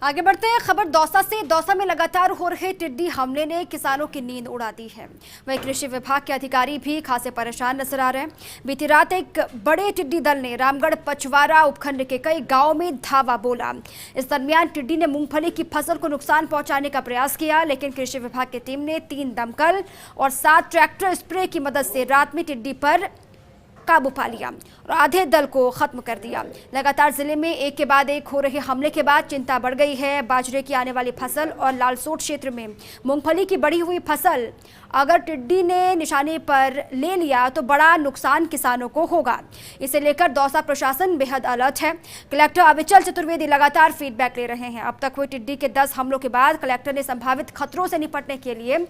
आगे बढ़ते हैं खबर दौसा से। दौसा में लगातार हो रहे टिड्डी हमले ने किसानों की नींद उड़ा दी है। वहीं कृषि विभाग के अधिकारी भी खासे परेशान नजर आ रहे हैं। बीती रात एक बड़े टिड्डी दल ने रामगढ़ पचवारा उपखंड के कई गांवों में धावा बोला। इस दरमियान टिड्डी ने मूंगफली की फसल को नुकसान पहुंचाने का प्रयास किया, लेकिन कृषि विभाग की टीम ने 3 दमकल और 7 ट्रैक्टर स्प्रे की मदद से रात में टिड्डी पर काबू पा लिया और आधे दल को खत्म कर दिया। लगातार जिले में एक के बाद एक हो रहे हमले के बाद चिंता बढ़ गई है। बाजरे की आने वाली फसल और लालसोट क्षेत्र में मूंगफली की बढ़ी हुई फसल अगर टिड्डी ने निशाने पर ले लिया तो बड़ा नुकसान किसानों को होगा। इसे लेकर दौसा प्रशासन बेहद अलर्ट है। कलेक्टर अविचल चतुर्वेदी लगातार फीडबैक ले रहे हैं। अब तक हुए टिड्डी के 10 हमलों के बाद कलेक्टर ने संभावित खतरों से निपटने के लिए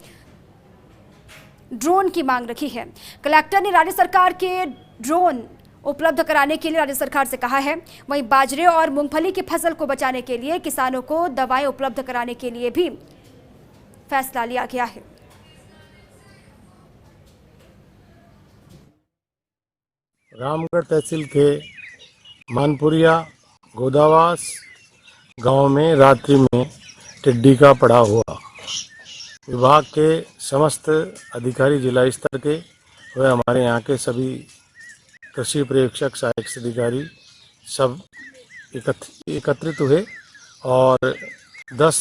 ड्रोन की मांग रखी है। कलेक्टर ने राज्य सरकार के ड्रोन उपलब्ध कराने के लिए राज्य सरकार से कहा है। वहीं बाजरे और मूंगफली की फसल को बचाने के लिए किसानों को दवाएं उपलब्ध कराने के लिए भी फैसला लिया गया है। रामगढ़ तहसील के मानपुरिया गोदावास गांव में रात्रि में टिड्डी का पड़ा हुआ। विभाग के समस्त अधिकारी जिला स्तर के व हमारे यहाँ के सभी कृषि पर्यवेक्षक सहायक अधिकारी सब एकत्रित हुए और 10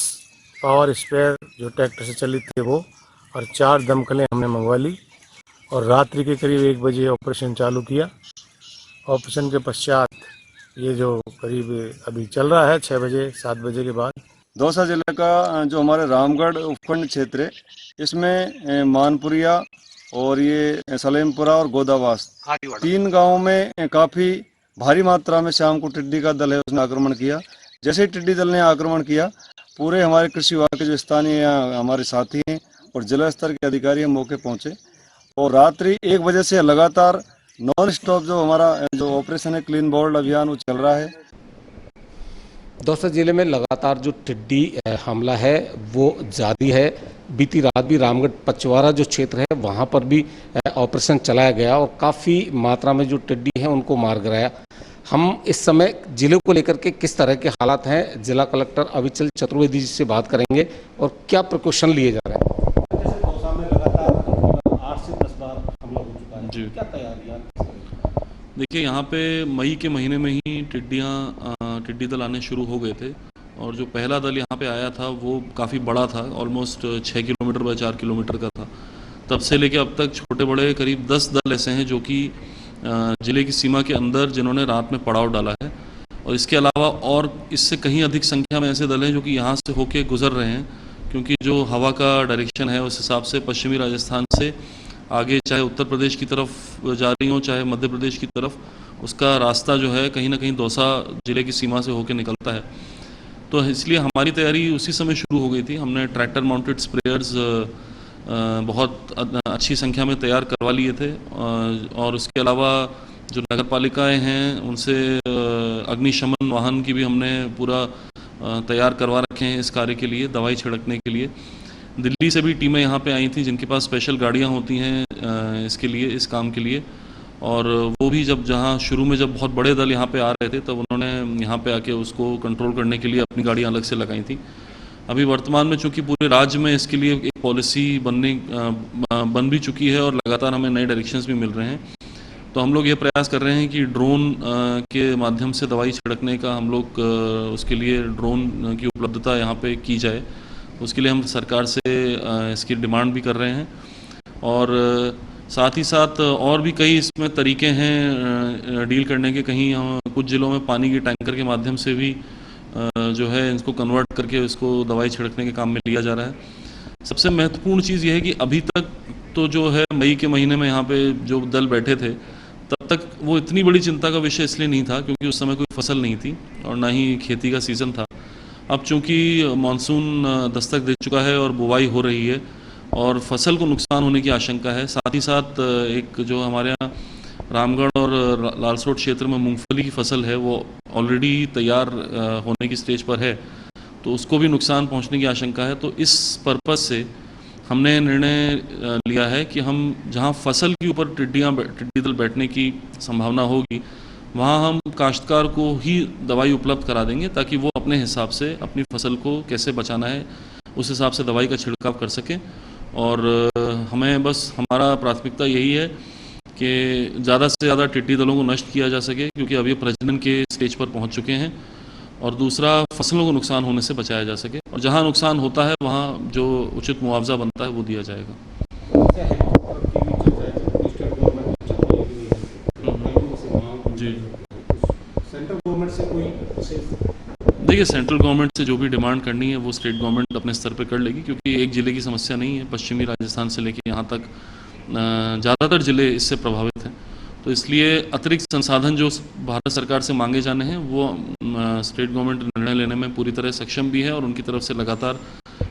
पावर स्प्रेयर जो ट्रैक्टर से चलित थे वो और 4 दमकलें हमने मंगवा ली और रात्रि के करीब 1 बजे ऑपरेशन चालू किया। ऑपरेशन के पश्चात ये जो करीब अभी चल रहा है 6 बजे 7 बजे के बाद दौसा जिले का जो हमारे रामगढ़ उपखंड क्षेत्र है इसमें मानपुरिया और ये सलेमपुरा और गोदावास 3 गांवों में काफ़ी भारी मात्रा में शाम को टिड्डी का दल है उसने आक्रमण किया। जैसे ही टिड्डी दल ने आक्रमण किया पूरे हमारे कृषि विभाग के जो स्थानीय हमारे साथी हैं और जिला स्तर के अधिकारी मौके पहुंचे और रात्रि 1 बजे से लगातार नॉन स्टॉप जो हमारा जो ऑपरेशन है क्लीन बोर्ड अभियान वो चल रहा है। दौसा जिले में लगातार जो टिड्डी हमला है वो जारी है। बीती रात भी रामगढ़ पचवारा जो क्षेत्र है वहां पर भी ऑपरेशन चलाया गया और काफ़ी मात्रा में जो टिड्डी है उनको मार गिराया। हम इस समय जिले को लेकर के किस तरह के हालात हैं जिला कलेक्टर अविचल चतुर्वेदी जी से बात करेंगे और क्या प्रिकॉशन लिए जा रहे हैं। जैसे दौसा में लगातार 8 से 10 बार हमला हो चुका है, क्या तैयारियां? देखिए यहाँ पे मई के महीने में ही टिड्डी दल आने शुरू हो गए थे और जो पहला दल यहाँ पे आया था वो काफ़ी बड़ा था, ऑलमोस्ट 6 किलोमीटर बाय 4 किलोमीटर का था। तब से लेके अब तक छोटे बड़े करीब 10 दल ऐसे हैं जो कि ज़िले की सीमा के अंदर जिन्होंने रात में पड़ाव डाला है और इसके अलावा और इससे कहीं अधिक संख्या में ऐसे दल हैं जो कि यहाँ से होके गुजर रहे हैं, क्योंकि जो हवा का डायरेक्शन है उस हिसाब से पश्चिमी राजस्थान से आगे चाहे उत्तर प्रदेश की तरफ जा रही हो चाहे मध्य प्रदेश की तरफ, उसका रास्ता जो है कहीं ना कहीं दौसा ज़िले की सीमा से होकर निकलता है। तो इसलिए हमारी तैयारी उसी समय शुरू हो गई थी। हमने ट्रैक्टर माउंटेड स्प्रेयर्स बहुत अच्छी संख्या में तैयार करवा लिए थे और उसके अलावा जो नगर पालिकाएँ हैं उनसे अग्निशमन वाहन की भी हमने पूरा तैयार करवा रखे हैं इस कार्य के लिए, दवाई छिड़कने के लिए। दिल्ली से भी टीमें यहाँ पे आई थी जिनके पास स्पेशल गाड़ियाँ होती हैं इसके लिए, इस काम के लिए, और वो भी जहाँ शुरू में जब बहुत बड़े दल यहाँ पे आ रहे थे तब उन्होंने यहाँ पे आके उसको कंट्रोल करने के लिए अपनी गाड़ियाँ अलग से लगाई थी। अभी वर्तमान में चूँकि पूरे राज्य में इसके लिए एक पॉलिसी बन भी चुकी है और लगातार हमें नए डायरेक्शंस भी मिल रहे हैं, तो हम लोग ये प्रयास कर रहे हैं कि ड्रोन के माध्यम से दवाई छिड़कने का हम लोग उसके लिए ड्रोन की उपलब्धता यहाँ पे की जाए। उसके लिए हम सरकार से इसकी डिमांड भी कर रहे हैं और साथ ही साथ और भी कई इसमें तरीके हैं डील करने के। कहीं कुछ ज़िलों में पानी के टैंकर के माध्यम से भी जो है इसको कन्वर्ट करके इसको दवाई छिड़कने के काम में लिया जा रहा है। सबसे महत्वपूर्ण चीज़ ये है कि अभी तक तो जो है मई के महीने में यहाँ पे जो दल बैठे थे तब तक वो इतनी बड़ी चिंता का विषय इसलिए नहीं था क्योंकि उस समय कोई फसल नहीं थी और ना ही खेती का सीज़न था। अब चूँकि मानसून दस्तक दे चुका है और बुवाई हो रही है और फसल को नुकसान होने की आशंका है, साथ ही साथ एक जो हमारे यहाँ रामगढ़ और लालसोट क्षेत्र में मूंगफली की फसल है वो ऑलरेडी तैयार होने की स्टेज पर है, तो उसको भी नुकसान पहुंचने की आशंका है। तो इस पर्पज़ से हमने निर्णय लिया है कि हम जहां फसल के ऊपर टिड्डी दल बैठने की संभावना होगी वहाँ हम काश्तकार को ही दवाई उपलब्ध करा देंगे ताकि वो अपने हिसाब से अपनी फसल को कैसे बचाना है उस हिसाब से दवाई का छिड़काव कर सकें। और हमें बस हमारा प्राथमिकता यही है कि ज़्यादा से ज़्यादा टिड्डी दलों को नष्ट किया जा सके, क्योंकि अभी प्रजनन के स्टेज पर पहुंच चुके हैं। और दूसरा, फसलों को नुकसान होने से बचाया जा सके, और जहां नुकसान होता है वहां जो उचित मुआवजा बनता है वो दिया जाएगा। जी, सेंट्रल गवर्नमेंट से कोई देखिए, सेंट्रल गवर्नमेंट से जो भी डिमांड करनी है वो स्टेट गवर्नमेंट अपने स्तर पर कर लेगी, क्योंकि एक ज़िले की समस्या नहीं है। पश्चिमी राजस्थान से लेकर यहाँ तक ज़्यादातर ज़िले इससे प्रभावित हैं। तो इसलिए अतिरिक्त संसाधन जो भारत सरकार से मांगे जाने हैं वो स्टेट गवर्नमेंट निर्णय लेने में पूरी तरह सक्षम भी है, और उनकी तरफ से लगातार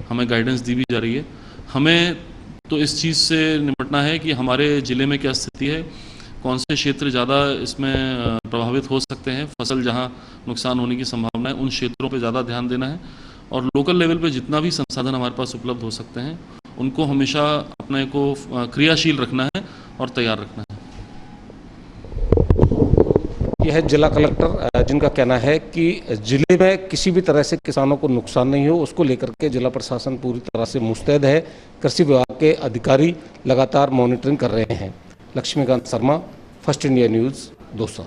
हमें गाइडेंस दी भी जा रही है। हमें तो इस चीज़ से निपटना है कि हमारे ज़िले में क्या स्थिति है, कौन से क्षेत्र ज़्यादा इसमें प्रभावित हो सकते हैं, फसल जहां नुकसान होने की संभावना है उन क्षेत्रों पे ज़्यादा ध्यान देना है, और लोकल लेवल पे जितना भी संसाधन हमारे पास उपलब्ध हो सकते हैं उनको हमेशा अपने को क्रियाशील रखना है और तैयार रखना है। यह जिला कलेक्टर जिनका कहना है कि जिले में किसी भी तरह से किसानों को नुकसान नहीं हो, उसको लेकर के जिला प्रशासन पूरी तरह से मुस्तैद है। कृषि विभाग के अधिकारी लगातार मॉनिटरिंग कर रहे हैं। Laxmikant Sharma, first India news, Dausa.